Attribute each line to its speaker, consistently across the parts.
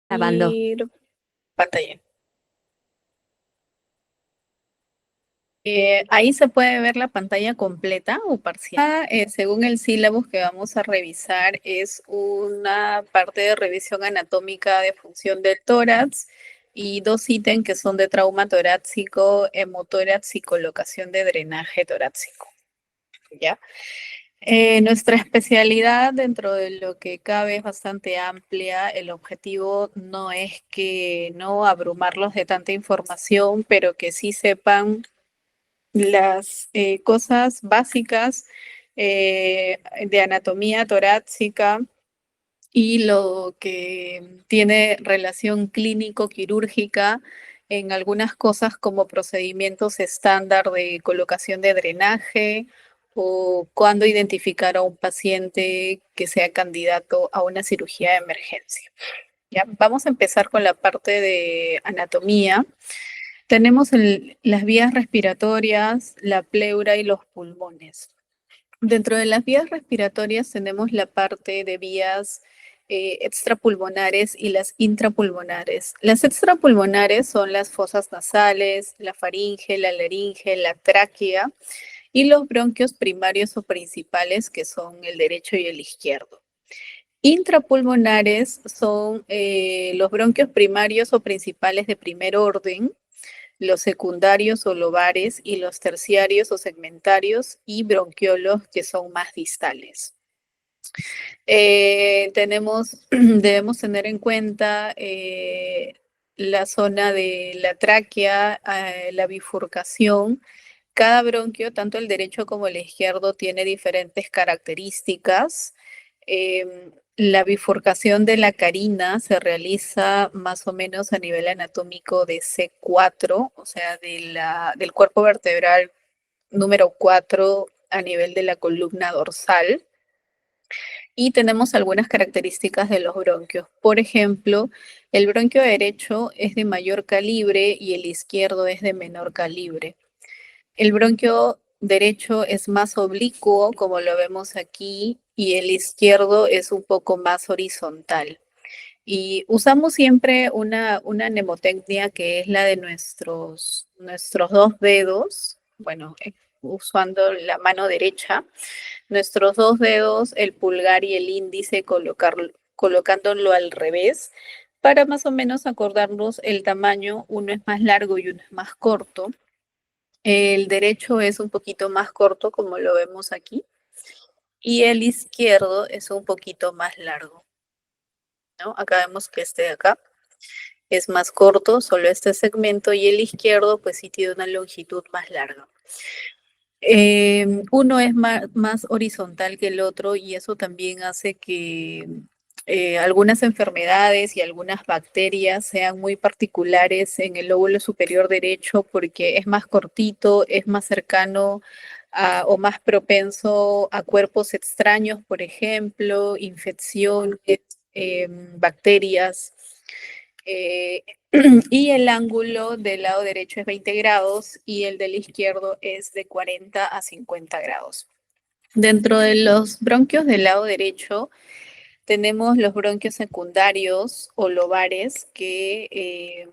Speaker 1: Grabando.
Speaker 2: Y pantalla. Ahí se puede ver la pantalla completa o parcial. Según el sílabus que vamos a revisar, es una parte de revisión anatómica de función del tórax y dos ítems que son de trauma torácico, hemotórax y colocación de drenaje torácico. ¿Ya? Nuestra especialidad dentro de lo que cabe es bastante amplia. El objetivo no es que no abrumarlos de tanta información, pero que sí sepan las cosas básicas de anatomía torácica y lo que tiene relación clínico-quirúrgica en algunas cosas como procedimientos estándar de colocación de drenaje o cuando identificar a un paciente que sea candidato a una cirugía de emergencia. ¿Ya? Vamos a empezar con la parte de anatomía. Tenemos las vías respiratorias, la pleura y los pulmones. Dentro de las vías respiratorias tenemos la parte de vías extrapulmonares y las intrapulmonares. Las extrapulmonares son las fosas nasales, la faringe, la laringe, la tráquea y los bronquios primarios o principales que son el derecho y el izquierdo. Intrapulmonares son los bronquios primarios o principales de primer orden, los secundarios o lobares y los terciarios o segmentarios y bronquiolos que son más distales. Debemos tener en cuenta la zona de la tráquea, la bifurcación. Cada bronquio, tanto el derecho como el izquierdo, tiene diferentes características. La bifurcación de la carina se realiza más o menos a nivel anatómico de C4, o sea, del cuerpo vertebral número 4 a nivel de la columna dorsal. Y tenemos algunas características de los bronquios. Por ejemplo, el bronquio derecho es de mayor calibre y el izquierdo es de menor calibre. El bronquio derecho es más oblicuo, como lo vemos aquí, y el izquierdo es un poco más horizontal. Y usamos siempre una mnemotecnia que es la de nuestros dos dedos, bueno, usando la mano derecha, nuestros dos dedos, el pulgar y el índice, colocándolo al revés, para más o menos acordarnos el tamaño, uno es más largo y uno es más corto. El derecho es un poquito más corto, como lo vemos aquí, y el izquierdo es un poquito más largo, ¿no? Acá vemos que este de acá es más corto, solo este segmento, y el izquierdo pues sí tiene una longitud más larga. Uno es más horizontal que el otro y eso también hace que algunas enfermedades y algunas bacterias sean muy particulares en el lóbulo superior derecho porque es más cortito, es más cercano o más propenso a cuerpos extraños, por ejemplo, infecciones, bacterias. eh, y el ángulo del lado derecho es 20 grados y el del izquierdo es de 40 a 50 grados. Dentro de los bronquios del lado derecho tenemos los bronquios secundarios o lobares que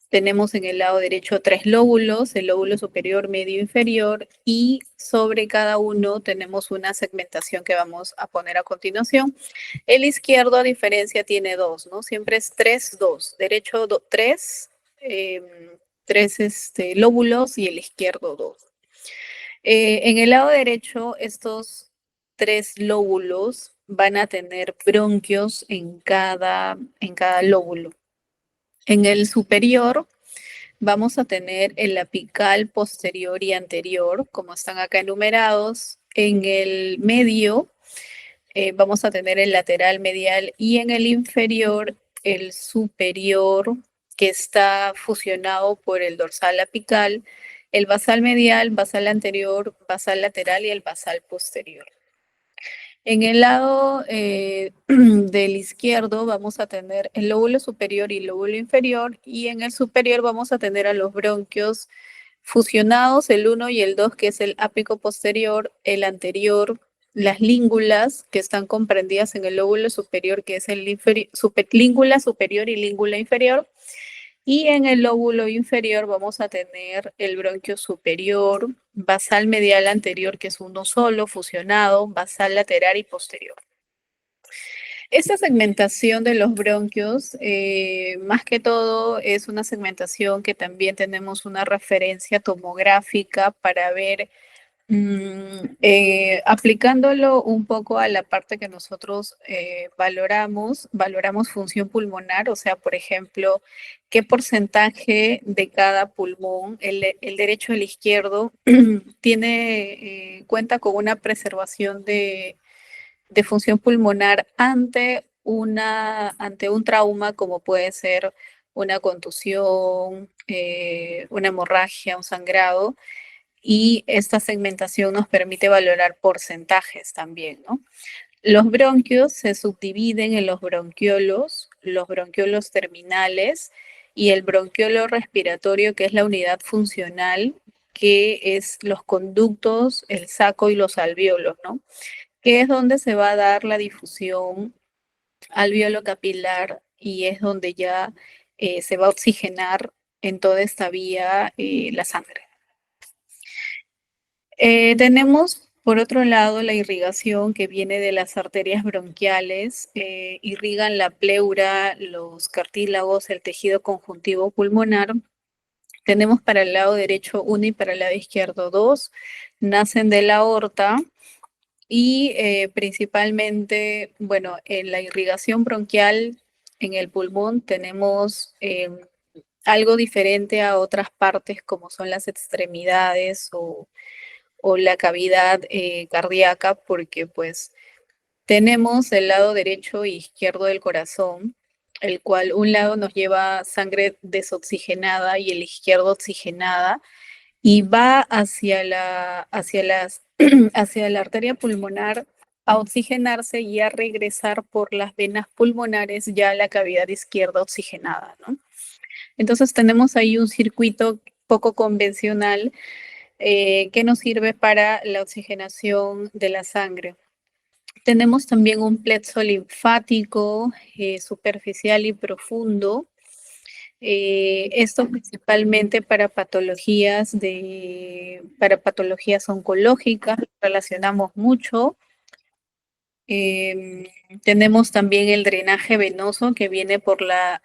Speaker 2: tenemos en el lado derecho tres lóbulos, el lóbulo superior, medio, inferior, y sobre cada uno tenemos una segmentación que vamos a poner a continuación. El izquierdo, a diferencia, tiene dos, ¿no? Siempre es 3, 2. Derecho, tres, tres lóbulos y el izquierdo, dos. En el lado derecho, estos tres lóbulos van a tener bronquios en cada lóbulo. En el superior vamos a tener el apical posterior y anterior, como están acá enumerados. En el medio vamos a tener el lateral medial y en el inferior el superior que está fusionado por el dorsal apical, el basal medial, basal anterior, basal lateral y el basal posterior. En el lado del izquierdo vamos a tener el lóbulo superior y el lóbulo inferior y en el superior vamos a tener a los bronquios fusionados, el 1 y el 2, que es el ápico posterior, el anterior, las língulas que están comprendidas en el lóbulo superior, que es el língula superior y língula inferior. Y en el lóbulo inferior vamos a tener el bronquio superior, basal medial anterior, que es uno solo, fusionado, basal lateral y posterior. Esta segmentación de los bronquios, más que todo, es una segmentación que también tenemos una referencia tomográfica para ver, aplicándolo un poco a la parte que nosotros valoramos función pulmonar, o sea, por ejemplo, qué porcentaje de cada pulmón, el derecho y el izquierdo, cuenta con una preservación de función pulmonar ante un trauma como puede ser una contusión, una hemorragia, un sangrado, y esta segmentación nos permite valorar porcentajes también, ¿no? Los bronquios se subdividen en los bronquiolos terminales y el bronquiolo respiratorio, que es la unidad funcional, que es los conductos, el saco y los alvéolos, ¿no? Que es donde se va a dar la difusión alvéolo capilar y es donde ya se va a oxigenar en toda esta vía la sangre. Tenemos, por otro lado, la irrigación que viene de las arterias bronquiales, irrigan la pleura, los cartílagos, el tejido conjuntivo pulmonar. Tenemos para el lado derecho uno y para el lado izquierdo dos, nacen de la aorta. Y principalmente, bueno, en la irrigación bronquial en el pulmón tenemos algo diferente a otras partes como son las extremidades o la cavidad cardíaca, porque pues tenemos el lado derecho e izquierdo del corazón, el cual un lado nos lleva sangre desoxigenada y el izquierdo oxigenada y va hacia la arteria pulmonar a oxigenarse y a regresar por las venas pulmonares ya a la cavidad izquierda oxigenada, ¿no? Entonces tenemos ahí un circuito poco convencional que nos sirve para la oxigenación de la sangre. Tenemos también un plexo linfático superficial y profundo. Esto principalmente para patologías oncológicas, relacionamos mucho. Em, Tenemos también el drenaje venoso que viene por la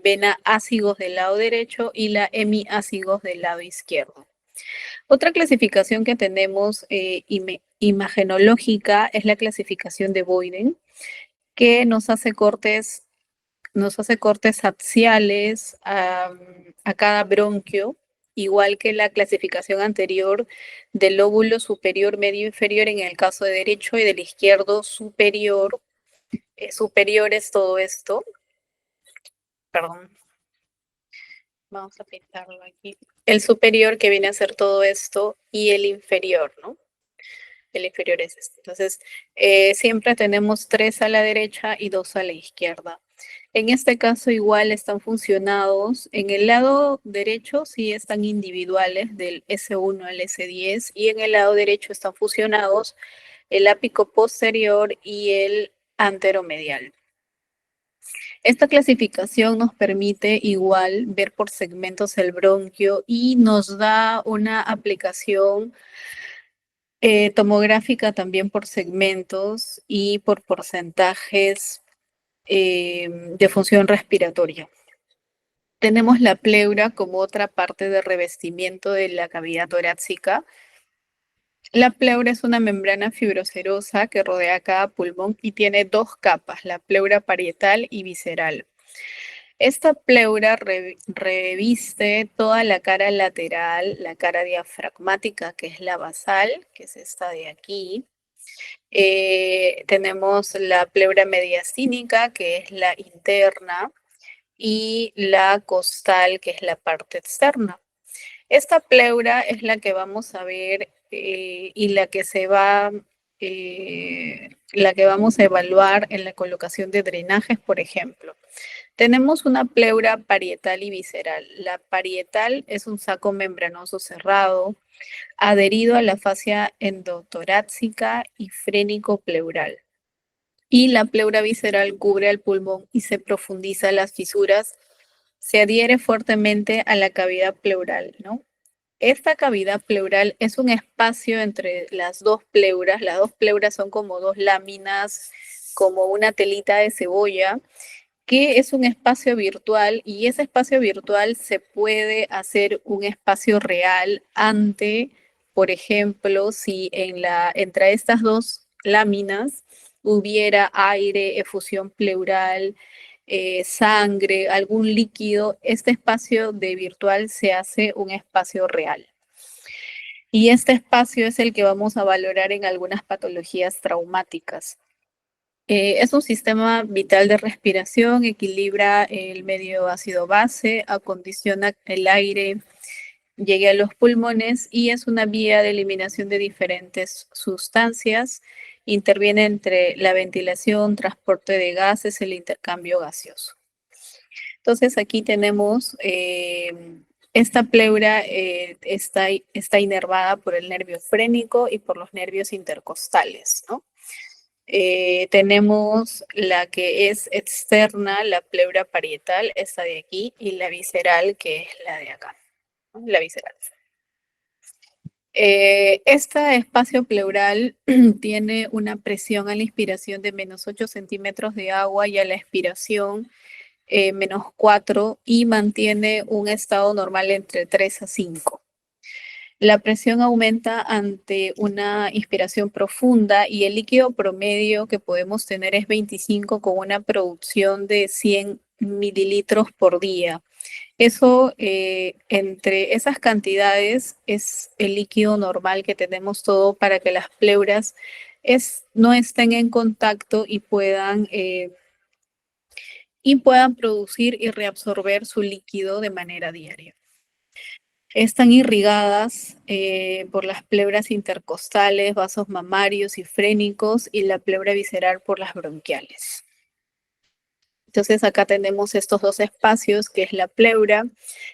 Speaker 2: vena ácigos del lado derecho y la hemiácigos del lado izquierdo. Otra clasificación que tenemos imagenológica es la clasificación de Boyden, que nos hace cortes axiales a cada bronquio, igual que la clasificación anterior del lóbulo superior, medio inferior en el caso de derecho y del izquierdo superior. Superior es todo esto. Perdón. Vamos a pintarlo aquí. El superior que viene a ser todo esto y el inferior, ¿no? El inferior es este. Entonces, siempre tenemos 3 a la derecha y 2 a la izquierda. En este caso igual están funcionados. En el lado derecho sí están individuales del S1 al S10 y en el lado derecho están fusionados el ápico posterior y el anteromedial. Esta clasificación nos permite igual ver por segmentos el bronquio y nos da una aplicación tomográfica también por segmentos y por porcentajes de función respiratoria. Tenemos la pleura como otra parte de revestimiento de la cavidad torácica. La pleura es una membrana fibrocerosa que rodea cada pulmón y tiene 2 capas, la pleura parietal y visceral. Esta pleura reviste toda la cara lateral, la cara diafragmática, que es la basal, que es esta de aquí. Tenemos la pleura mediastínica, que es la interna, y la costal, que es la parte externa. Esta pleura es la que vamos a ver y la que vamos a evaluar en la colocación de drenajes, por ejemplo. Tenemos una pleura parietal y visceral. La parietal es un saco membranoso cerrado, adherido a la fascia endotorácica y frénico-pleural. Y la pleura visceral cubre el pulmón y se profundiza las fisuras, se adhiere fuertemente a la cavidad pleural, ¿no? Esta cavidad pleural es un espacio entre las dos pleuras. Las dos pleuras son como dos láminas, como una telita de cebolla, que es un espacio virtual y ese espacio virtual se puede hacer un espacio real ante, por ejemplo, si entre estas dos láminas hubiera aire, efusión pleural, sangre, algún líquido, este espacio de virtual se hace un espacio real. Y este espacio es el que vamos a valorar en algunas patologías traumáticas. Es un sistema vital de respiración, equilibra el medio ácido-base, acondiciona el aire, llegue a los pulmones y es una vía de eliminación de diferentes sustancias. Interviene entre la ventilación, transporte de gases, el intercambio gaseoso. Entonces aquí tenemos esta pleura está inervada por el nervio frénico y por los nervios intercostales, ¿no? Tenemos la que es externa, la pleura parietal, esta de aquí, y la visceral, que es la de acá, ¿no? La visceral. Este espacio pleural tiene una presión a la inspiración de -8 centímetros de agua y a la expiración -4 y mantiene un estado normal entre 3 a 5. La presión aumenta ante una inspiración profunda y el líquido promedio que podemos tener es 25 con una producción de 100 mililitros por día. Eso, entre esas cantidades, es el líquido normal que tenemos todo para que las pleuras no estén en contacto y puedan producir y reabsorber su líquido de manera diaria. Están irrigadas por las pleuras intercostales, vasos mamarios y frénicos y la pleura visceral por las bronquiales. Entonces acá tenemos estos dos espacios, que es la pleura.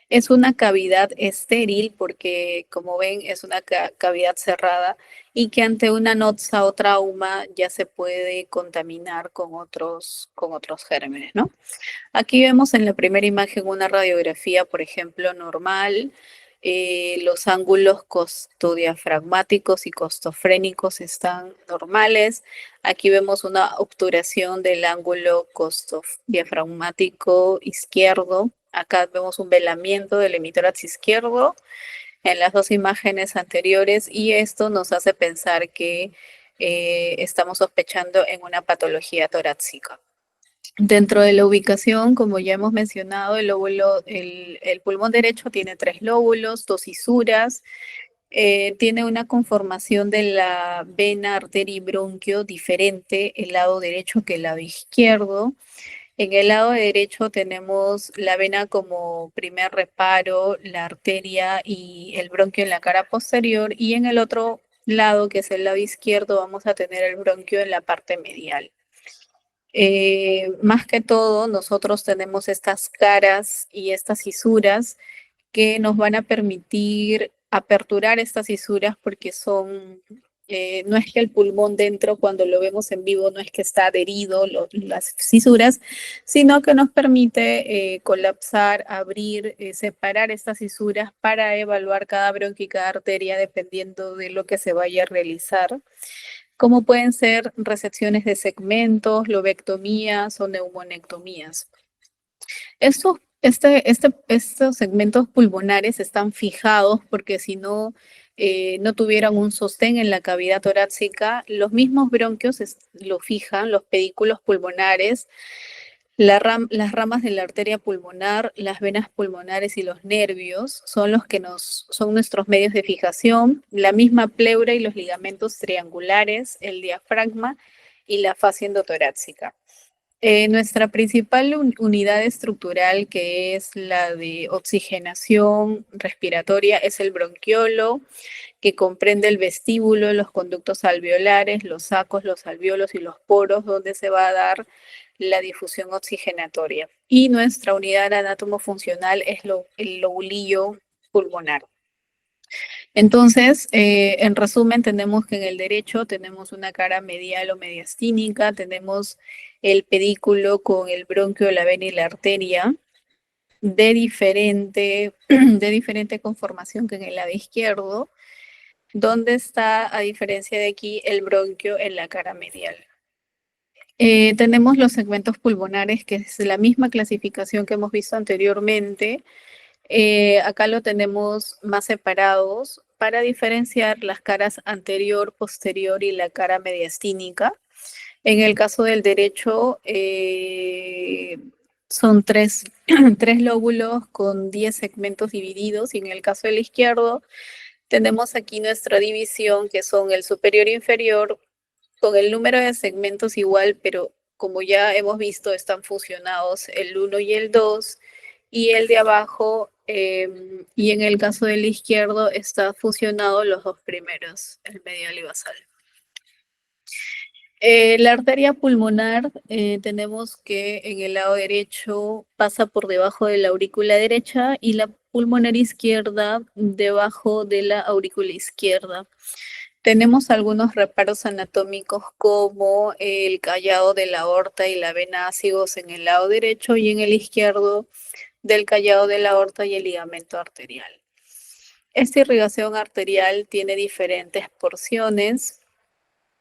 Speaker 2: Es una cavidad estéril porque, como ven, es una cavidad cerrada y que ante una noxa o trauma ya se puede contaminar con otros gérmenes, ¿no? Aquí vemos en la primera imagen una radiografía, por ejemplo, normal. Los ángulos costodiafragmáticos y costofrénicos están normales. Aquí vemos una obturación del ángulo costodiafragmático izquierdo. Acá vemos un velamiento del hemitórax izquierdo en las dos imágenes anteriores y esto nos hace pensar que estamos sospechando en una patología torácica. Dentro de la ubicación, como ya hemos mencionado, el pulmón derecho tiene 3 lóbulos, 2 fisuras, tiene una conformación de la vena, arteria y bronquio diferente el lado derecho que el lado izquierdo. En el lado derecho tenemos la vena como primer reparo, la arteria y el bronquio en la cara posterior, y en el otro lado, que es el lado izquierdo, vamos a tener el bronquio en la parte medial. Más que todo, nosotros tenemos estas caras y estas fisuras que nos van a permitir aperturar estas fisuras porque no es que el pulmón dentro, cuando lo vemos en vivo, no es que está adherido las fisuras, sino que nos permite colapsar, abrir, separar estas fisuras para evaluar cada bronquio y cada arteria dependiendo de lo que se vaya a realizar, como pueden ser resecciones de segmentos, lobectomías o neumonectomías. Estos segmentos pulmonares están fijados porque si no, no tuvieran un sostén en la cavidad torácica, los mismos bronquios lo fijan, los pedículos pulmonares, las ramas de la arteria pulmonar, las venas pulmonares y los nervios son son nuestros medios de fijación, la misma pleura y los ligamentos triangulares, el diafragma y la fascia endotorácica. Nuestra principal unidad estructural, que es la de oxigenación respiratoria, es el bronquiolo, que comprende el vestíbulo, los conductos alveolares, los sacos, los alvéolos y los poros, donde se va a dar la difusión oxigenatoria. Y nuestra unidad anátomo-funcional es el lobulillo pulmonar. Entonces, en resumen, tenemos que en el derecho tenemos una cara medial o mediastínica, tenemos el pedículo con el bronquio, la vena y la arteria de diferente conformación que en el lado izquierdo, donde está, a diferencia de aquí, el bronquio en la cara medial. Tenemos los segmentos pulmonares, que es la misma clasificación que hemos visto anteriormente. Acá lo tenemos más separados para diferenciar las caras anterior, posterior y la cara mediastínica. En el caso del derecho, son tres lóbulos con 10 segmentos divididos, y en el caso del izquierdo tenemos aquí nuestra división, que son el superior e inferior, con el número de segmentos igual, pero como ya hemos visto, están fusionados el 1 y el 2, y el de abajo, y en el caso del izquierdo, está fusionado los dos primeros, el medial y basal. La arteria pulmonar, tenemos que en el lado derecho pasa por debajo de la aurícula derecha y la pulmonar izquierda debajo de la aurícula izquierda. Tenemos algunos reparos anatómicos como el callado de la aorta y la vena ácigos en el lado derecho, y en el izquierdo del callado de la aorta y el ligamento arterial. Esta irrigación arterial tiene diferentes porciones,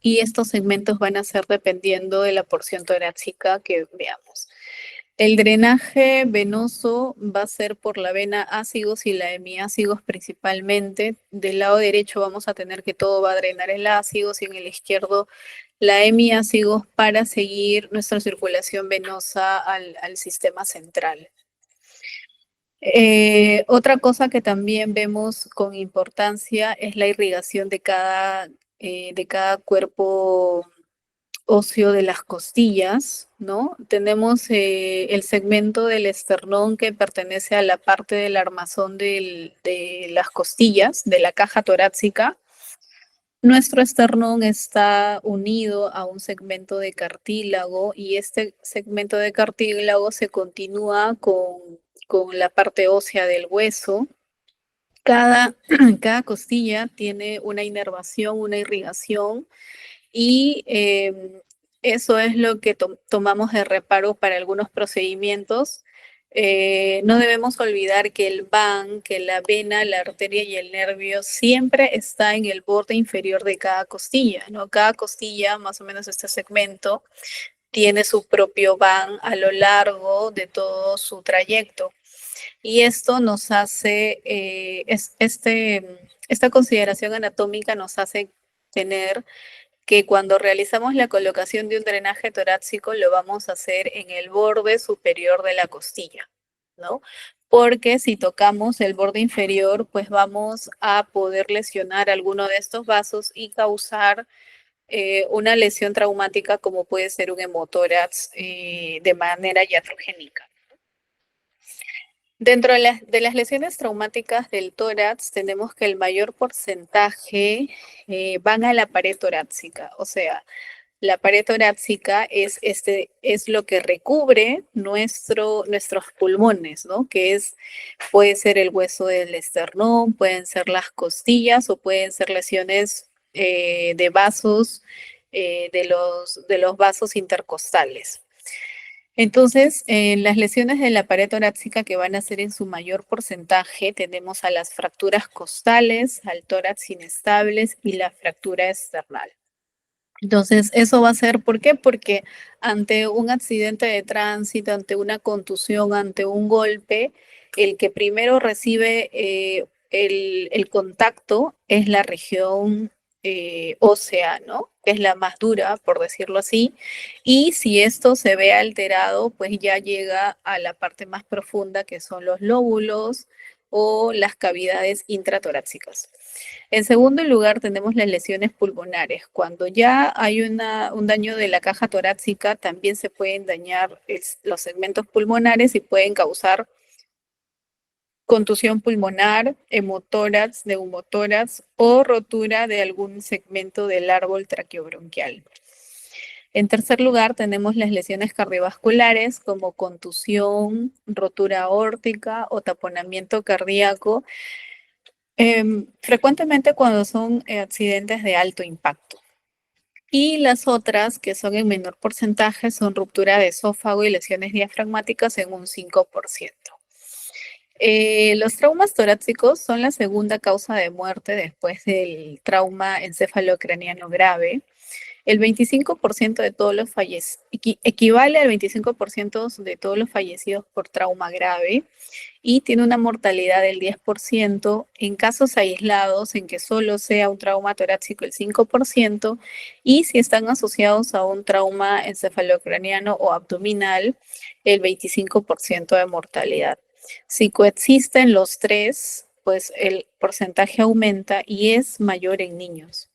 Speaker 2: y estos segmentos van a ser dependiendo de la porción torácica que veamos. El drenaje venoso va a ser por la vena ácigos y la hemiácigos principalmente. Del lado derecho vamos a tener que todo va a drenar el ácigos, y en el izquierdo la hemiácigos, para seguir nuestra circulación venosa al sistema central. Otra cosa que también vemos con importancia es la irrigación de cada cuerpo óseo de las costillas, ¿no? Tenemos el segmento del esternón, que pertenece a la parte del armazón de las costillas, de la caja torácica. Nuestro esternón está unido a un segmento de cartílago, y este segmento de cartílago se continúa con la parte ósea del hueso. Cada, cada costilla tiene una inervación, una irrigación, y eso es lo que tomamos de reparo para algunos procedimientos. No debemos olvidar que el van, que la vena, la arteria y el nervio siempre está en el borde inferior de cada costilla, ¿no? Cada costilla, más o menos este segmento, tiene su propio van a lo largo de todo su trayecto. Y esto nos hace, esta consideración anatómica nos hace tener que cuando realizamos la colocación de un drenaje torácico lo vamos a hacer en el borde superior de la costilla, ¿no? Porque si tocamos el borde inferior, pues vamos a poder lesionar alguno de estos vasos y causar una lesión traumática, como puede ser un hemotórax de manera iatrogénica. Dentro de las lesiones traumáticas del tórax, tenemos que el mayor porcentaje van a la pared torácica. O sea, la pared torácica es lo que recubre nuestros pulmones, ¿no? Puede ser el hueso del esternón, pueden ser las costillas, o pueden ser lesiones de vasos, de los vasos intercostales. Entonces, en las lesiones de la pared torácica, que van a ser en su mayor porcentaje, tenemos a las fracturas costales, al tórax inestables y la fractura esternal. Entonces, eso va a ser, ¿por qué? Porque ante un accidente de tránsito, ante una contusión, ante un golpe, el que primero recibe el contacto es la región ósea, ¿no? Que es la más dura, por decirlo así. Y si esto se ve alterado, pues ya llega a la parte más profunda, que son los lóbulos, o las cavidades intratorácicas. En segundo lugar, tenemos las lesiones pulmonares. Cuando ya hay un daño de la caja torácica, también se pueden dañar los segmentos pulmonares y pueden causar contusión pulmonar, hemotórax, neumotórax o rotura de algún segmento del árbol traqueobronquial. En tercer lugar, tenemos las lesiones cardiovasculares como contusión, rotura aórtica o taponamiento cardíaco, frecuentemente cuando son accidentes de alto impacto. Y las otras, que son en menor porcentaje, son ruptura de esófago y lesiones diafragmáticas en un 5%. Los traumas torácicos son la segunda causa de muerte después del trauma encefalocraniano grave. El 25% de todos los equivale al 25% de todos los fallecidos por trauma grave y tiene una mortalidad del 10% en casos aislados en que solo sea un trauma torácico el 5% y si están asociados a un trauma encefalocraniano o abdominal el 25% de mortalidad. Si coexisten los tres, pues el porcentaje aumenta y es mayor en niños.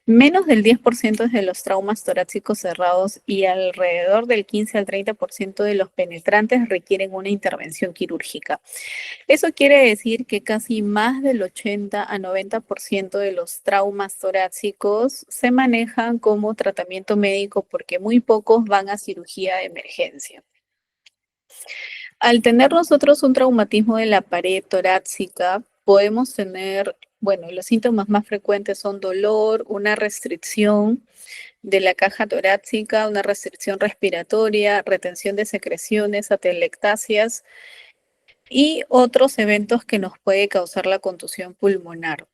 Speaker 2: Menos del 10% de los traumas torácicos cerrados y alrededor del 15 al 30% de los penetrantes requieren una intervención quirúrgica. Eso quiere decir que casi más del 80 a 90% de los traumas torácicos se manejan como tratamiento médico porque muy pocos van a cirugía de emergencia. Al tener nosotros un traumatismo de la pared torácica, podemos tener, bueno, los síntomas más frecuentes son dolor, una restricción de la caja torácica, una restricción respiratoria, retención de secreciones, atelectasias y otros eventos que nos puede causar la contusión pulmonar.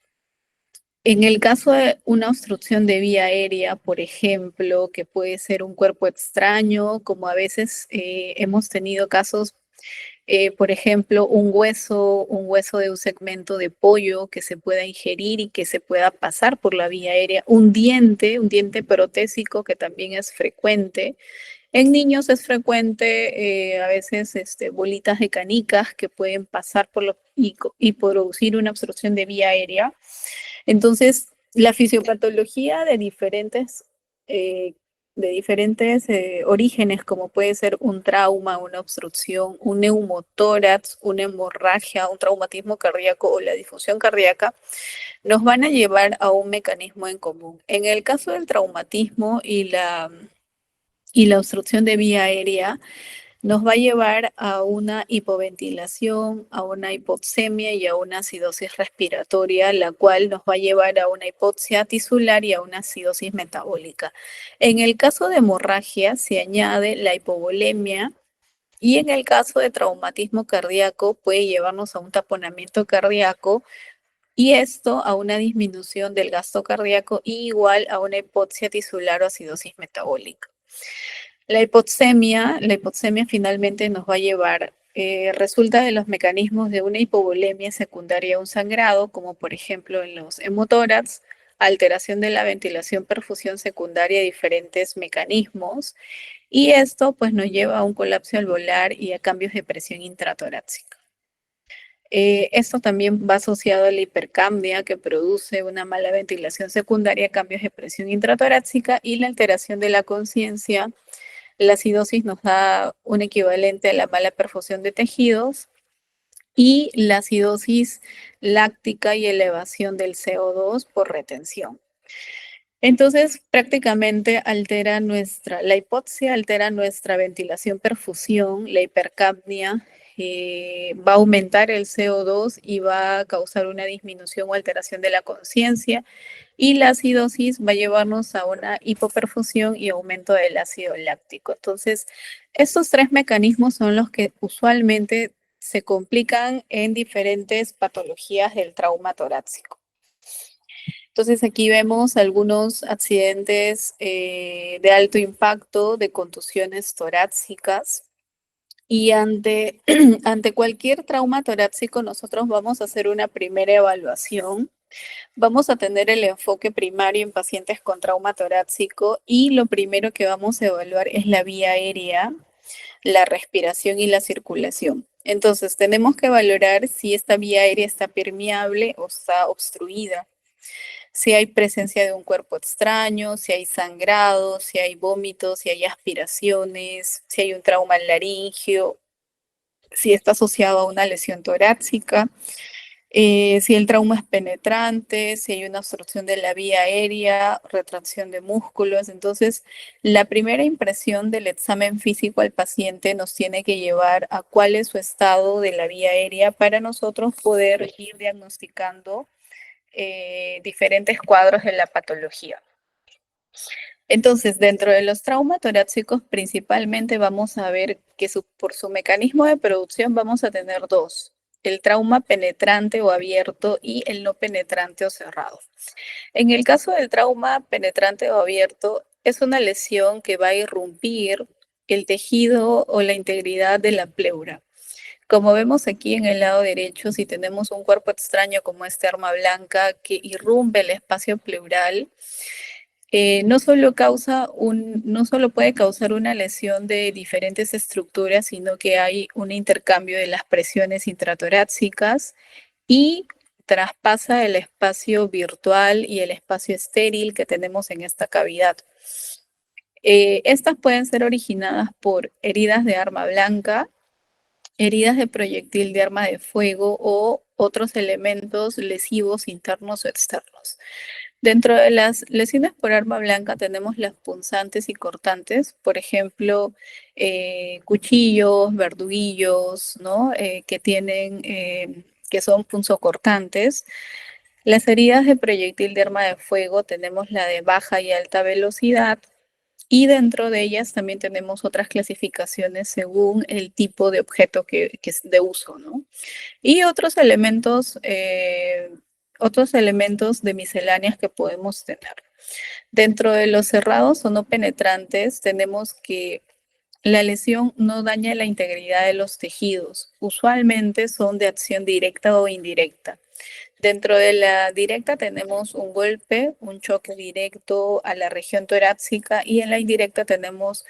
Speaker 2: En el caso de una obstrucción de vía aérea, por ejemplo, que puede ser un cuerpo extraño, como a veces hemos tenido casos, por ejemplo, un hueso de un segmento de pollo que se pueda ingerir y que se pueda pasar por la vía aérea, un diente protésico que también es frecuente. En niños es frecuente a veces bolitas de canicas que pueden pasar y producir una obstrucción de vía aérea. Entonces, la fisiopatología eh, de diferentes orígenes, como puede ser un trauma, una obstrucción, un neumotórax, una hemorragia, un traumatismo cardíaco o la disfunción cardíaca, nos van a llevar a un mecanismo en común. En el caso del traumatismo y la obstrucción de vía aérea, nos va a llevar a una hipoventilación, a una hipoxemia y a una acidosis respiratoria, la cual nos va a llevar a una hipoxia tisular y a una acidosis metabólica. En el caso de hemorragia se añade la hipovolemia y en el caso de traumatismo cardíaco puede llevarnos a un taponamiento cardíaco y esto a una disminución del gasto cardíaco y igual a una hipoxia tisular o acidosis metabólica. La hipoxemia finalmente nos va a llevar, resulta de los mecanismos de una hipovolemia secundaria a un sangrado, como por ejemplo en los hemotórax, alteración de la ventilación perfusión secundaria a diferentes mecanismos, y esto pues nos lleva a un colapso alveolar y a cambios de presión intratorácica. Esto también va asociado a la hipercapnia que produce una mala ventilación secundaria, cambios de presión intratorácica y la alteración de la conciencia. La acidosis nos da un equivalente a la mala perfusión de tejidos y la acidosis láctica y elevación del CO2 por retención. Entonces, prácticamente la hipoxia altera nuestra ventilación perfusión, la hipercapnia va a aumentar el CO2 y va a causar una disminución o alteración de la conciencia y la acidosis va a llevarnos a una hipoperfusión y aumento del ácido láctico. Entonces, estos tres mecanismos son los que usualmente se complican en diferentes patologías del trauma torácico. Entonces, aquí vemos algunos accidentes de alto impacto, de contusiones torácicas. Y ante cualquier trauma torácico, nosotros vamos a hacer una primera evaluación. Vamos a tener el enfoque primario en pacientes con trauma torácico y lo primero que vamos a evaluar es la vía aérea, la respiración y la circulación. Entonces, tenemos que valorar si esta vía aérea está permeable o está obstruida, si hay presencia de un cuerpo extraño, si hay sangrado, si hay vómitos, si hay aspiraciones, si hay un trauma laríngeo, si está asociado a una lesión torácica, si el trauma es penetrante, si hay una obstrucción de la vía aérea, retracción de músculos. Entonces, la primera impresión del examen físico al paciente nos tiene que llevar a cuál es su estado de la vía aérea para nosotros poder ir diagnosticando diferentes cuadros de la patología. Entonces, dentro de los traumas torácicos, principalmente vamos a ver que por su mecanismo de producción vamos a tener dos: el trauma penetrante o abierto y el no penetrante o cerrado. En el caso del trauma penetrante o abierto, es una lesión que va a irrumpir el tejido o la integridad de la pleura. Como vemos aquí en el lado derecho, si tenemos un cuerpo extraño como este arma blanca que irrumpe el espacio pleural, no solo puede causar una lesión de diferentes estructuras, sino que hay un intercambio de las presiones intratorácicas y traspasa el espacio virtual y el espacio estéril que tenemos en esta cavidad. Estas pueden ser originadas por heridas de arma blanca, heridas de proyectil de arma de fuego o otros elementos lesivos internos o externos. Dentro de las lesiones por arma blanca tenemos las punzantes y cortantes, por ejemplo, cuchillos, verduguillos, ¿no? Que son punzocortantes. Las heridas de proyectil de arma de fuego tenemos la de baja y alta velocidad, y dentro de ellas también tenemos otras clasificaciones según el tipo de objeto que es de uso, ¿no? Y otros elementos de misceláneas que podemos tener. Dentro de los cerrados o no penetrantes, tenemos que la lesión no daña la integridad de los tejidos. Usualmente son de acción directa o indirecta. Dentro de la directa tenemos un golpe, un choque directo a la región torácica, y en la indirecta tenemos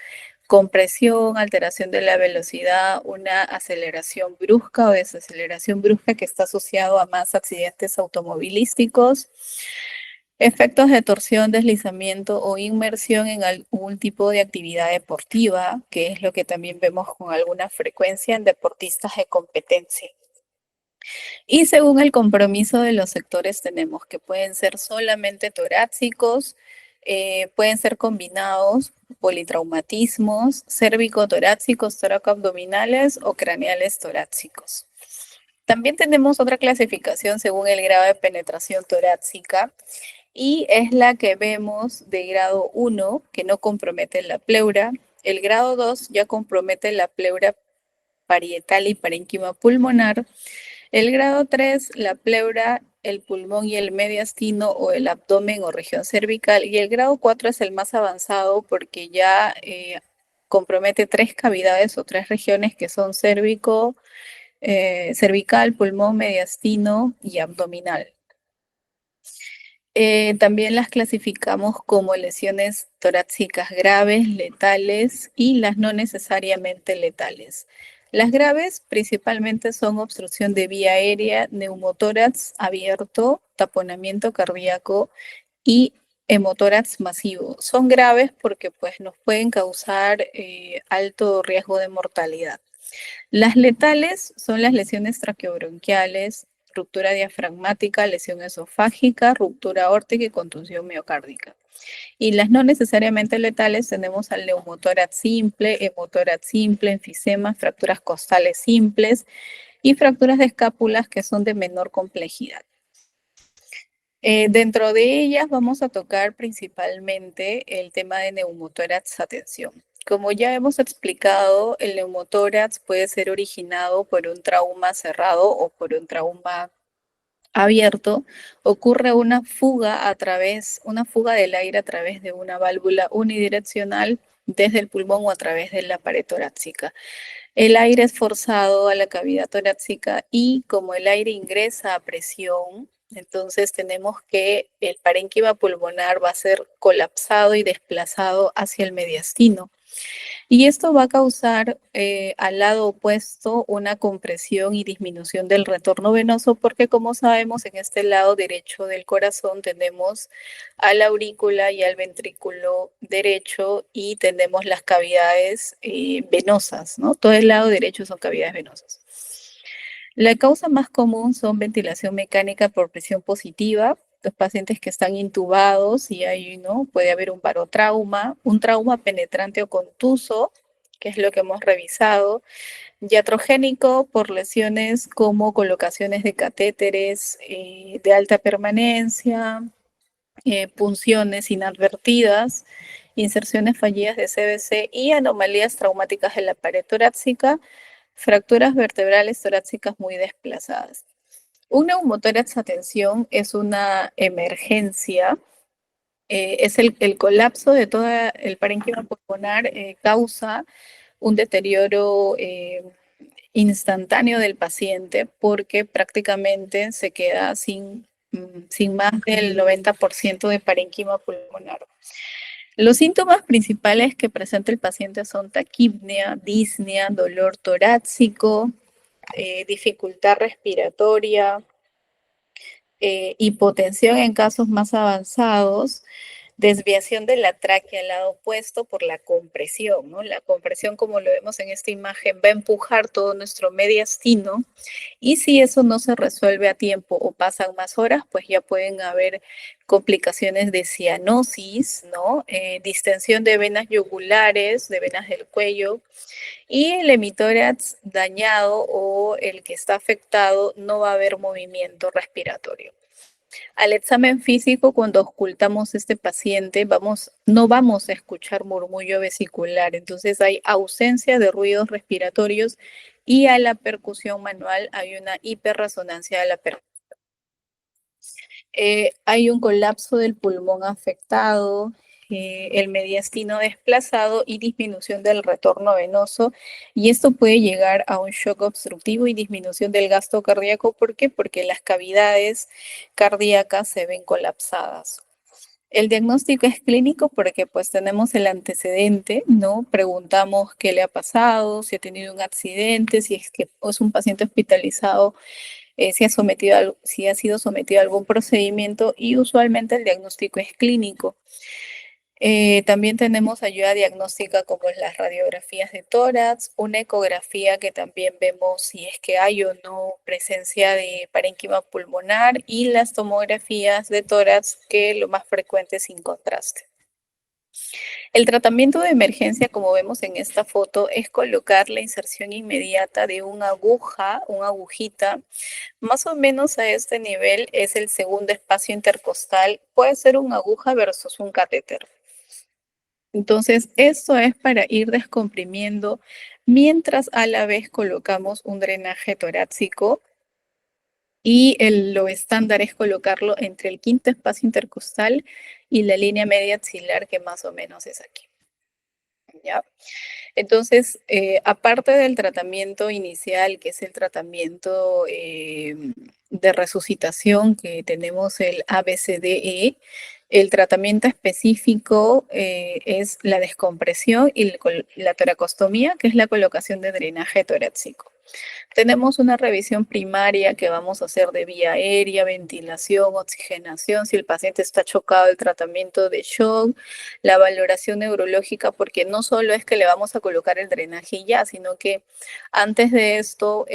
Speaker 2: compresión, alteración de la velocidad, una aceleración brusca o desaceleración brusca que está asociado a más accidentes automovilísticos, efectos de torsión, deslizamiento o inmersión en algún tipo de actividad deportiva, que es lo que también vemos con alguna frecuencia en deportistas de competencia. Y según el compromiso de los sectores tenemos que pueden ser solamente torácicos, pueden ser combinados, politraumatismos, cérvico-torácicos, tóraco-abdominales o craneales torácicos. También tenemos otra clasificación según el grado de penetración torácica, y es la que vemos de grado 1, que no compromete la pleura. El grado 2 ya compromete la pleura parietal y parénquima pulmonar. El grado 3, la pleura, el pulmón y el mediastino o el abdomen o región cervical. Y el grado 4 es el más avanzado porque ya compromete 3 cavidades o 3 regiones que son cervical, pulmón, mediastino y abdominal. También las clasificamos como lesiones torácicas graves, letales y las no necesariamente letales. Las graves principalmente son obstrucción de vía aérea, neumotórax abierto, taponamiento cardíaco y hemotórax masivo. Son graves porque pues, nos pueden causar alto riesgo de mortalidad. Las letales son las lesiones traqueobronquiales, ruptura diafragmática, lesión esofágica, ruptura aórtica y contusión miocárdica. Y las no necesariamente letales tenemos al neumotórax simple, hemotórax simple, enfisema, fracturas costales simples y fracturas de escápulas que son de menor complejidad. Dentro de ellas vamos a tocar principalmente el tema de neumotórax a tensión. Como ya hemos explicado, el neumotórax puede ser originado por un trauma cerrado o por un trauma abierto. Ocurre una fuga del aire a través de una válvula unidireccional desde el pulmón o a través de la pared torácica. El aire es forzado a la cavidad torácica y como el aire ingresa a presión, entonces tenemos que el parénquima pulmonar va a ser colapsado y desplazado hacia el mediastino. Y esto va a causar al lado opuesto una compresión y disminución del retorno venoso, porque como sabemos, en este lado derecho del corazón tenemos a la aurícula y al ventrículo derecho y tenemos las cavidades venosas, ¿no? Todo el lado derecho son cavidades venosas. La causa más común son ventilación mecánica por presión positiva, los pacientes que están intubados y ahí, ¿no? Puede haber un barotrauma, un trauma penetrante o contuso, que es lo que hemos revisado, iatrogénico por lesiones como colocaciones de catéteres de alta permanencia, punciones inadvertidas, inserciones fallidas de CBC y anomalías traumáticas en la pared torácica, fracturas vertebrales torácicas muy desplazadas. Un neumotórax a tensión es una emergencia, es el colapso de todo el parénquima pulmonar, causa un deterioro instantáneo del paciente porque prácticamente se queda sin más del 90% de parénquima pulmonar. Los síntomas principales que presenta el paciente son taquipnea, disnea, dolor torácico, dificultad respiratoria, hipotensión en casos más avanzados, desviación de la tráquea al lado opuesto por la compresión, ¿no? La compresión, como lo vemos en esta imagen, va a empujar todo nuestro mediastino y si eso no se resuelve a tiempo o pasan más horas, pues ya pueden haber complicaciones de cianosis, ¿no? Distensión de venas yugulares, de venas del cuello, y el hemitórax dañado o el que está afectado no va a haber movimiento respiratorio. Al examen físico, cuando ocultamos este paciente, no vamos a escuchar murmullo vesicular, entonces hay ausencia de ruidos respiratorios y a la percusión manual hay una hiperresonancia de la percusión. Hay un colapso del pulmón afectado, el mediastino desplazado y disminución del retorno venoso. Y esto puede llegar a un shock obstructivo y disminución del gasto cardíaco. ¿Por qué? Porque las cavidades cardíacas se ven colapsadas. El diagnóstico es clínico porque pues tenemos el antecedente, ¿no? Preguntamos qué le ha pasado, si ha tenido un accidente, si es que es un paciente hospitalizado, si ha sido sometido a algún procedimiento y usualmente el diagnóstico es clínico. También tenemos ayuda diagnóstica como las radiografías de tórax, una ecografía que también vemos si es que hay o no presencia de parénquima pulmonar y las tomografías de tórax que lo más frecuente es sin contraste. El tratamiento de emergencia, como vemos en esta foto, es colocar la inserción inmediata de una agujita, más o menos a este nivel es el segundo espacio intercostal, puede ser una aguja versus un catéter. Entonces, esto es para ir descomprimiendo mientras a la vez colocamos un drenaje torácico y lo estándar es colocarlo entre el quinto espacio intercostal y la línea media axilar que más o menos es aquí. ¿Ya? Entonces, aparte del tratamiento inicial, que es el tratamiento de resucitación, que tenemos el ABCDE, el tratamiento específico es la descompresión y la toracostomía, que es la colocación de drenaje torácico. Tenemos una revisión primaria que vamos a hacer de vía aérea, ventilación, oxigenación, si el paciente está chocado, el tratamiento de shock, la valoración neurológica, porque no solo es que le vamos a colocar el drenaje ya, sino que antes de esto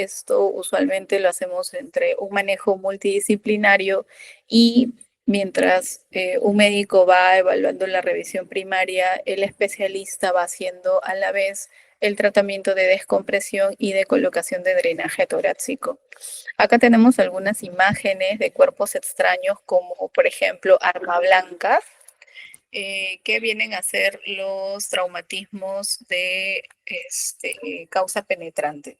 Speaker 2: usualmente lo hacemos entre un manejo multidisciplinario y mientras un médico va evaluando la revisión primaria, el especialista va haciendo a la vez el tratamiento de descompresión y de colocación de drenaje torácico. Acá tenemos algunas imágenes de cuerpos extraños como por ejemplo arma blanca, que vienen a ser los traumatismos de causa penetrante.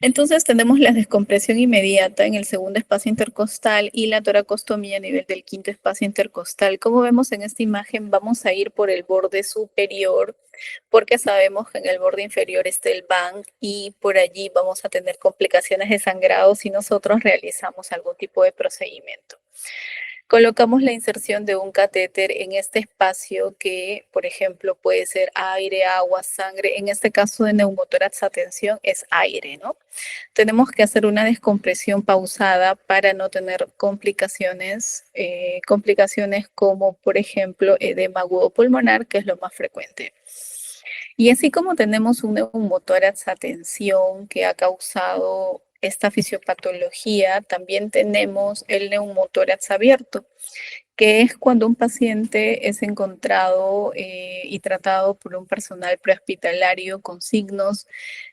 Speaker 2: Entonces tenemos la descompresión inmediata en el segundo espacio intercostal y la toracostomía a nivel del quinto espacio intercostal. Como vemos en esta imagen, vamos a ir por el borde superior porque sabemos que en el borde inferior está el BANG y por allí vamos a tener complicaciones de sangrado si nosotros realizamos algún tipo de procedimiento. Colocamos la inserción de un catéter en este espacio que, por ejemplo, puede ser aire, agua, sangre. En este caso de neumotórax a tensión es aire, ¿no? Tenemos que hacer una descompresión pausada para no tener complicaciones como, por ejemplo, edema agudo pulmonar, que es lo más frecuente. Y así como tenemos un neumotórax a tensión que ha causado esta fisiopatología, también tenemos el neumotórax abierto, que es cuando un paciente es encontrado y tratado por un personal prehospitalario con signos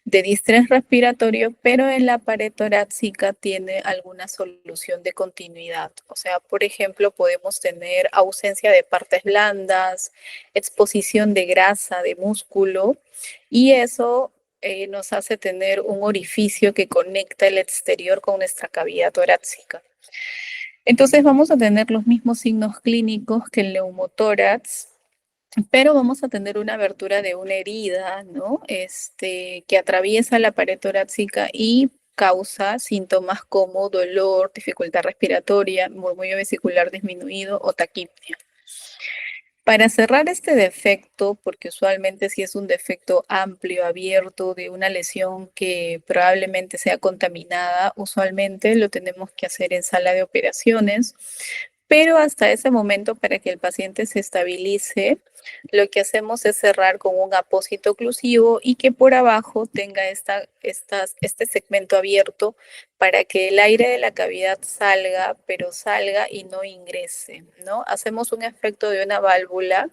Speaker 2: de distrés respiratorio, pero en la pared torácica tiene alguna solución de continuidad. O sea, por ejemplo, podemos tener ausencia de partes blandas, exposición de grasa, de músculo, y eso nos hace tener un orificio que conecta el exterior con nuestra cavidad torácica. Entonces vamos a tener los mismos signos clínicos que el neumotórax, pero vamos a tener una abertura de una herida, ¿no? Que atraviesa la pared torácica y causa síntomas como dolor, dificultad respiratoria, murmullo vesicular disminuido o taquipnea. Para cerrar este defecto, porque usualmente si es un defecto amplio, abierto, de una lesión que probablemente sea contaminada, usualmente lo tenemos que hacer en sala de operaciones, pero hasta ese momento, para que el paciente se estabilice, lo que hacemos es cerrar con un apósito oclusivo y que por abajo tenga este segmento abierto para que el aire de la cavidad salga, pero salga y no ingrese, ¿no? Hacemos un efecto de una válvula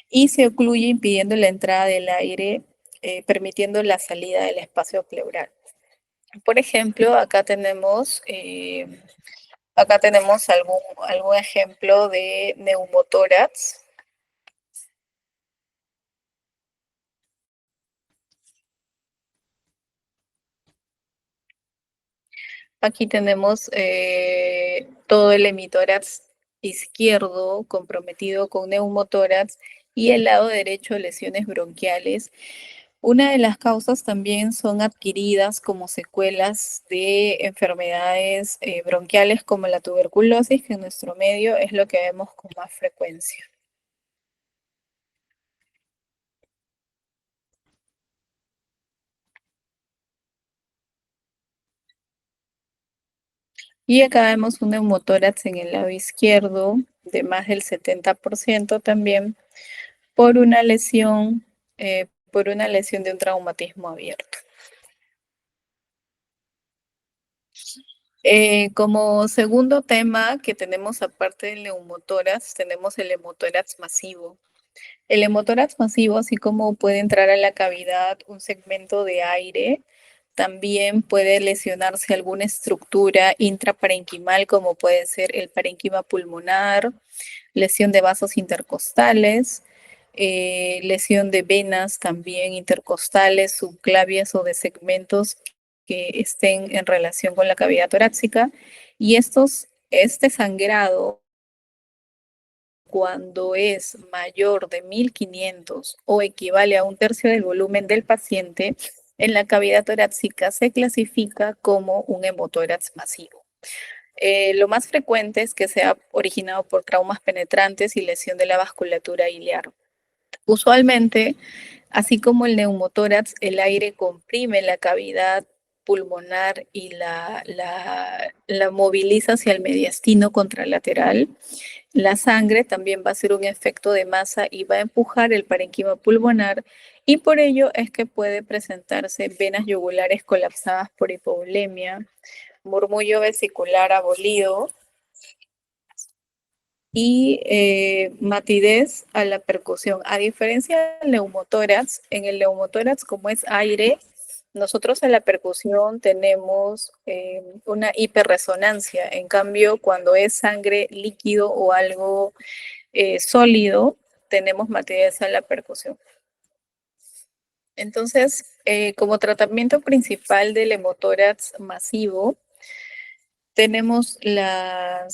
Speaker 2: y se ocluye impidiendo la entrada del aire, permitiendo la salida del espacio pleural. Por ejemplo, acá tenemos algún ejemplo de neumotórax. Aquí tenemos todo el hemitórax izquierdo comprometido con neumotórax y el lado derecho lesiones bronquiales. Una de las causas también son adquiridas como secuelas de enfermedades bronquiales como la tuberculosis, que en nuestro medio es lo que vemos con más frecuencia. Y acá vemos un neumotórax en el lado izquierdo de más del 70% también por una lesión de un traumatismo abierto. Como segundo tema que tenemos aparte del neumotórax, tenemos el hemotórax masivo. El hemotórax masivo, así como puede entrar a la cavidad un segmento de aire, también puede lesionarse alguna estructura intraparenquimal, como puede ser el parénquima pulmonar, lesión de vasos intercostales, lesión de venas también intercostales, subclavias o de segmentos que estén en relación con la cavidad torácica. Y este sangrado, cuando es mayor de 1500 o equivale a un tercio del volumen del paciente, en la cavidad torácica se clasifica como un hemotórax masivo. Lo más frecuente es que sea originado por traumas penetrantes y lesión de la vasculatura iliar. Usualmente, así como el neumotórax, el aire comprime la cavidad pulmonar y la moviliza hacia el mediastino contralateral. La sangre también va a ser un efecto de masa y va a empujar el parénquima pulmonar, y por ello es que puede presentarse venas yugulares colapsadas por hipovolemia, murmullo vesicular abolido y matidez a la percusión. A diferencia del neumotórax, en el neumotórax, como es aire, nosotros a la percusión tenemos una hiperresonancia. En cambio, cuando es sangre, líquido o algo sólido, tenemos matidez a la percusión. Entonces, como tratamiento principal del hemotórax masivo, tenemos la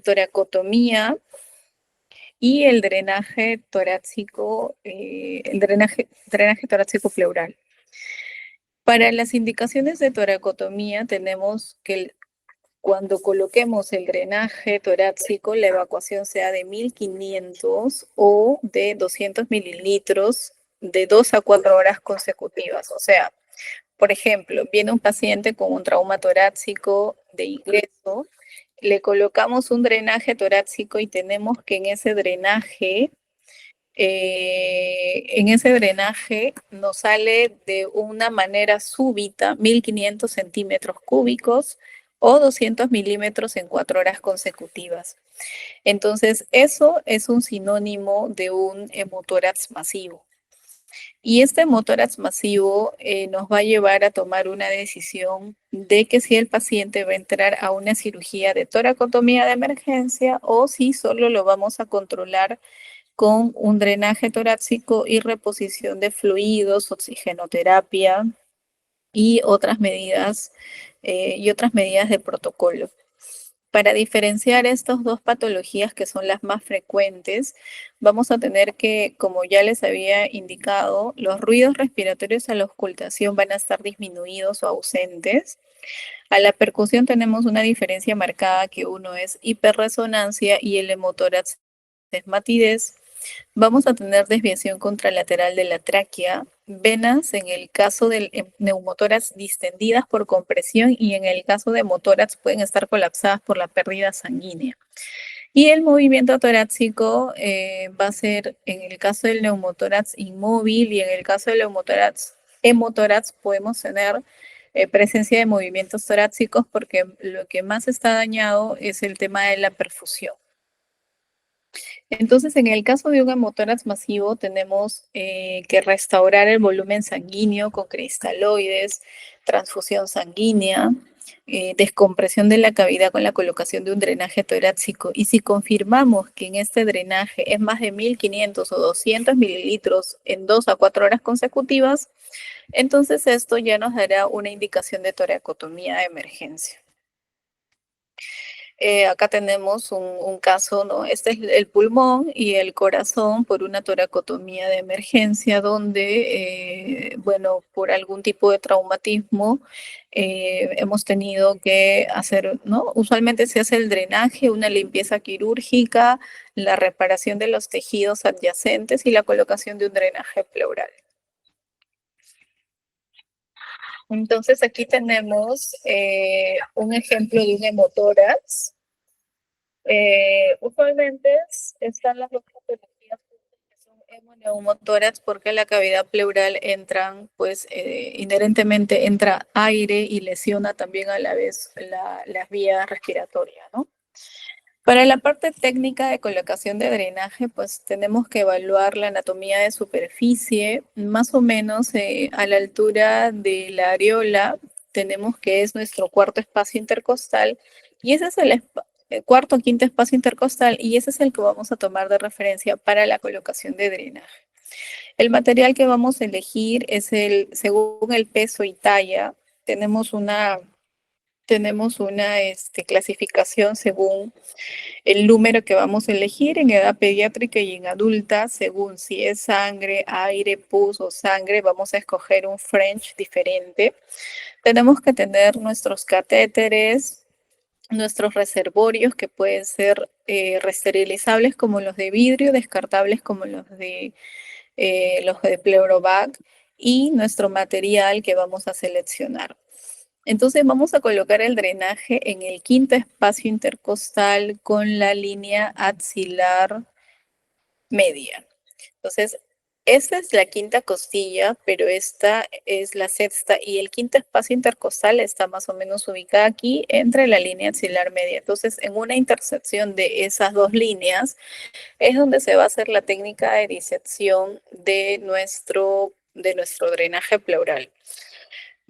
Speaker 2: toracotomía y el drenaje torácico, drenaje torácico pleural. Para las indicaciones de toracotomía tenemos que cuando coloquemos el drenaje torácico, la evacuación sea de 1500 o de 200 mililitros de 2 a 4 horas consecutivas. O sea, por ejemplo, viene un paciente con un trauma torácico de ingreso, le colocamos un drenaje torácico y tenemos que en ese drenaje nos sale de una manera súbita 1500 centímetros cúbicos o 200 milímetros en 4 horas consecutivas. Entonces, eso es un sinónimo de un hemotórax masivo. Y este hemotórax masivo nos va a llevar a tomar una decisión de que si el paciente va a entrar a una cirugía de toracotomía de emergencia o si solo lo vamos a controlar con un drenaje torácico y reposición de fluidos, oxigenoterapia y otras medidas de protocolo. Para diferenciar estas dos patologías que son las más frecuentes, vamos a tener que, como ya les había indicado, los ruidos respiratorios a la auscultación van a estar disminuidos o ausentes. A la percusión tenemos una diferencia marcada que uno es hiperresonancia y el hemotórax es matidez. Vamos a tener desviación contralateral de la tráquea, venas en el caso del neumotórax distendidas por compresión y en el caso de hemotórax pueden estar colapsadas por la pérdida sanguínea. Y el movimiento torácico va a ser en el caso del neumotórax inmóvil y en el caso del hemotórax podemos tener presencia de movimientos torácicos porque lo que más está dañado es el tema de la perfusión. Entonces, en el caso de un hemotórax masivo, tenemos que restaurar el volumen sanguíneo con cristaloides, transfusión sanguínea, descompresión de la cavidad con la colocación de un drenaje torácico. Y si confirmamos que en este drenaje es más de 1500 o 200 mililitros en 2 a 4 horas consecutivas, entonces esto ya nos dará una indicación de toracotomía de emergencia. Acá tenemos un caso, ¿no? Este es el pulmón y el corazón por una toracotomía de emergencia donde, bueno, por algún tipo de traumatismo hemos tenido que hacer, ¿no? Usualmente se hace el drenaje, una limpieza quirúrgica, la reparación de los tejidos adyacentes y la colocación de un drenaje pleural. Entonces aquí tenemos un ejemplo de un hemotórax. Usualmente están las dos patologías que son hemoneumotórax porque la cavidad pleural entran, pues inherentemente entra aire y lesiona también a la vez las vías respiratorias, ¿no? Para la parte técnica de colocación de drenaje, pues tenemos que evaluar la anatomía de superficie, más o menos a la altura de la areola, tenemos que es nuestro cuarto espacio intercostal, y ese es el cuarto o quinto espacio intercostal, y ese es el que vamos a tomar de referencia para la colocación de drenaje. El material que vamos a elegir es según el peso y talla, tenemos una clasificación según el número que vamos a elegir en edad pediátrica y en adulta, según si es sangre, aire, pus o sangre, vamos a escoger un French diferente. Tenemos que tener nuestros catéteres, nuestros reservorios que pueden ser reesterilizables como los de vidrio, descartables como los de Pleurovac y nuestro material que vamos a seleccionar. Entonces vamos a colocar el drenaje en el quinto espacio intercostal con la línea axilar media. Entonces, esta es la quinta costilla, pero esta es la sexta y el quinto espacio intercostal está más o menos ubicado aquí entre la línea axilar media. Entonces, en una intersección de esas dos líneas es donde se va a hacer la técnica de disección de nuestro drenaje pleural.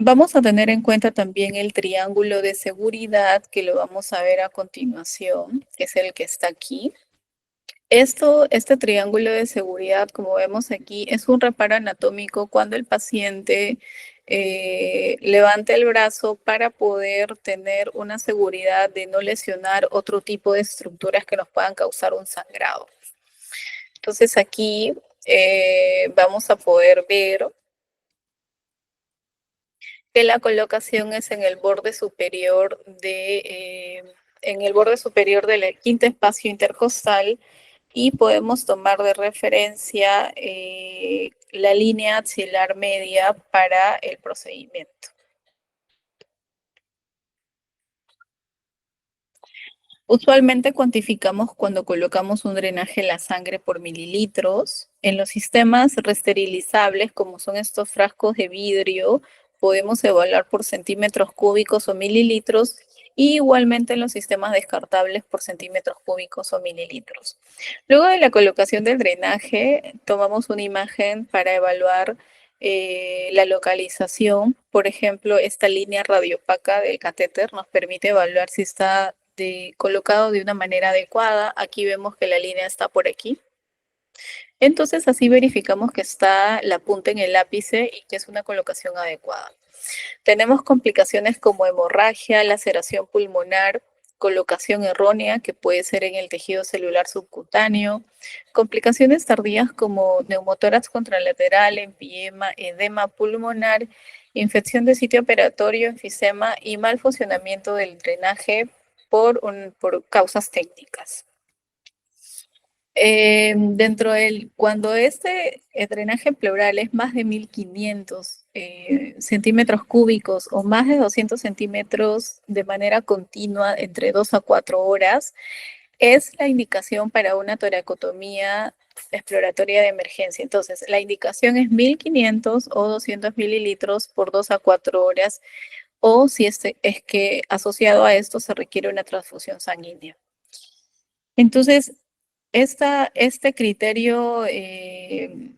Speaker 2: Vamos a tener en cuenta también el triángulo de seguridad que lo vamos a ver a continuación, que es el que está aquí. Este triángulo de seguridad, como vemos aquí, es un reparo anatómico cuando el paciente levanta el brazo para poder tener una seguridad de no lesionar otro tipo de estructuras que nos puedan causar un sangrado. Entonces aquí vamos a poder ver Que la colocación es en el borde superior del quinto espacio intercostal y podemos tomar de referencia la línea axilar media para el procedimiento. Usualmente cuantificamos cuando colocamos un drenaje la sangre por mililitros. En los sistemas reesterilizables, como son estos frascos de vidrio, podemos evaluar por centímetros cúbicos o mililitros, y igualmente en los sistemas descartables por centímetros cúbicos o mililitros. Luego de la colocación del drenaje, tomamos una imagen para evaluar la localización. Por ejemplo, esta línea radiopaca del catéter nos permite evaluar si está colocado de una manera adecuada. Aquí vemos que la línea está por aquí. Entonces así verificamos que está la punta en el ápice y que es una colocación adecuada. Tenemos complicaciones como hemorragia, laceración pulmonar, colocación errónea, que puede ser en el tejido celular subcutáneo, complicaciones tardías como neumotórax contralateral, empiema, edema pulmonar, infección de sitio operatorio, enfisema y mal funcionamiento del drenaje por causas técnicas. Cuando este drenaje pleural es más de 1500 centímetros cúbicos o más de 200 centímetros de manera continua entre 2 a 4 horas, es la indicación para una toracotomía exploratoria de emergencia. Entonces, la indicación es 1500 o 200 mililitros por 2 a 4 horas, o si es que asociado a esto se requiere una transfusión sanguínea. Entonces, este criterio de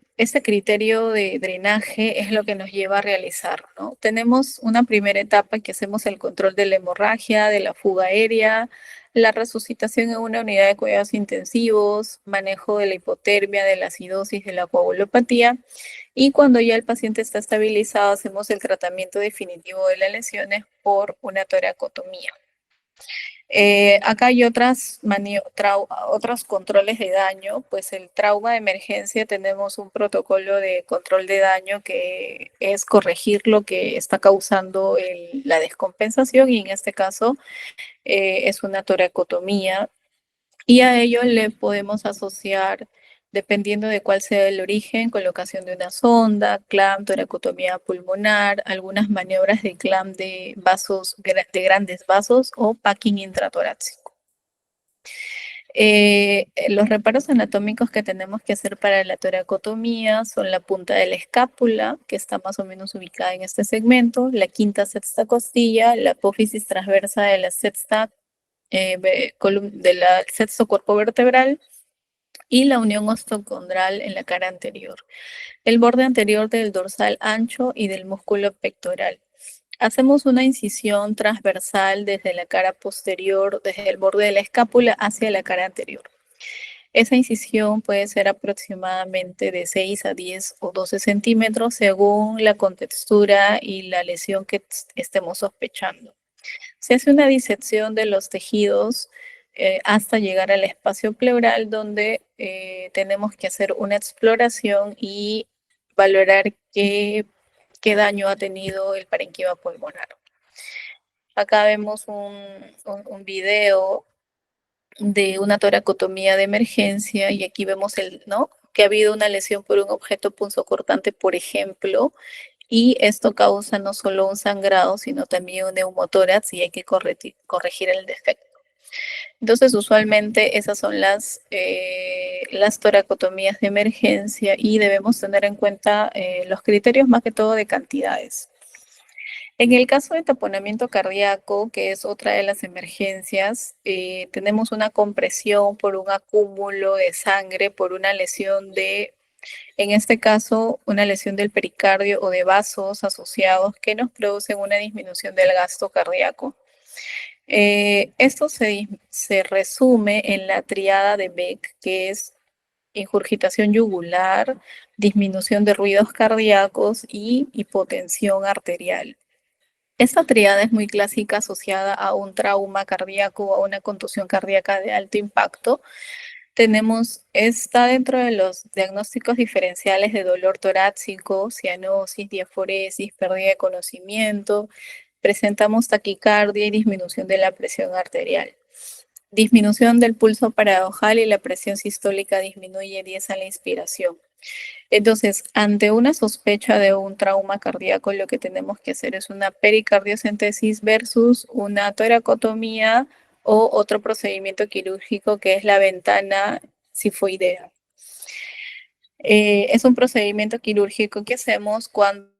Speaker 2: drenaje es lo que nos lleva a realizar, ¿no? Tenemos una primera etapa que hacemos el control de la hemorragia, de la fuga aérea, la resucitación en una unidad de cuidados intensivos, manejo de la hipotermia, de la acidosis, de la coagulopatía, y cuando ya el paciente está estabilizado, hacemos el tratamiento definitivo de las lesiones por una toracotomía. Acá hay otros controles de daño. Pues el trauma de emergencia, tenemos un protocolo de control de daño que es corregir lo que está causando la descompensación, y en este caso es una toracotomía, y a ello le podemos asociar, dependiendo de cuál sea el origen, colocación de una sonda, clamp, toracotomía pulmonar, algunas maniobras de clamp de grandes vasos o packing intratorácico. Los reparos anatómicos que tenemos que hacer para la toracotomía son la punta de la escápula, que está más o menos ubicada en este segmento, la quinta sexta costilla, la apófisis transversa de la sexto cuerpo vertebral y la unión ostocondral en la cara anterior, el borde anterior del dorsal ancho y del músculo pectoral. Hacemos una incisión transversal desde la cara posterior, desde el borde de la escápula hacia la cara anterior. Esa incisión puede ser aproximadamente de 6 a 10 o 12 centímetros según la contextura y la lesión que estemos sospechando. Se hace una disección de los tejidos hasta llegar al espacio pleural, donde tenemos que hacer una exploración y valorar qué daño ha tenido el parénquima pulmonar. Acá vemos un video de una toracotomía de emergencia, y aquí vemos que ha habido una lesión por un objeto punzocortante, por ejemplo, y esto causa no solo un sangrado, sino también un neumotórax, y hay que corregir el defecto. Entonces, usualmente esas son las toracotomías de emergencia, y debemos tener en cuenta los criterios más que todo de cantidades. En el caso de taponamiento cardíaco, que es otra de las emergencias, tenemos una compresión por un acúmulo de sangre, por una lesión en este caso, una lesión del pericardio o de vasos asociados que nos producen una disminución del gasto cardíaco. Esto se resume en la triada de Beck, que es ingurgitación yugular, disminución de ruidos cardíacos y hipotensión arterial. Esta triada es muy clásica, asociada a un trauma cardíaco o a una contusión cardíaca de alto impacto, Está dentro de los diagnósticos diferenciales de dolor torácico, cianosis, diaforesis, pérdida de conocimiento. Presentamos taquicardia y disminución de la presión arterial. Disminución del pulso paradojal y la presión sistólica disminuye 10 a la inspiración. Entonces, ante una sospecha de un trauma cardíaco, lo que tenemos que hacer es una pericardiocentesis versus una toracotomía o otro procedimiento quirúrgico que es la ventana sifoidea. Es un procedimiento quirúrgico que hacemos cuando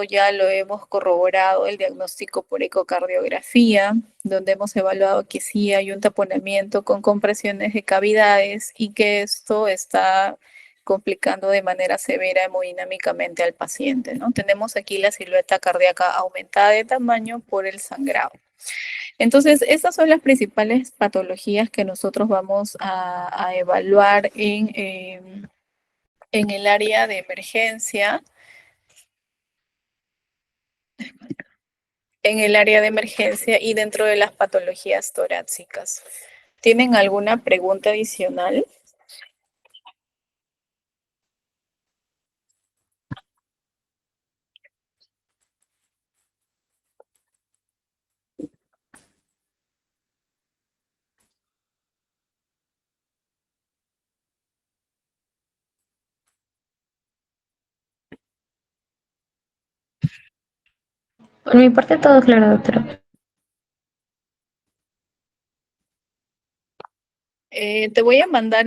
Speaker 2: ya lo hemos corroborado el diagnóstico por ecocardiografía, donde hemos evaluado que sí hay un taponamiento con compresiones de cavidades y que esto está complicando de manera severa hemodinámicamente al paciente, ¿no? Tenemos aquí la silueta cardíaca aumentada de tamaño por el sangrado. Entonces, estas son las principales patologías que nosotros vamos a evaluar en el área de emergencia, y dentro de las patologías torácicas. ¿Tienen alguna pregunta adicional?
Speaker 1: Por mi parte, todo claro, doctora.
Speaker 2: Te voy a mandar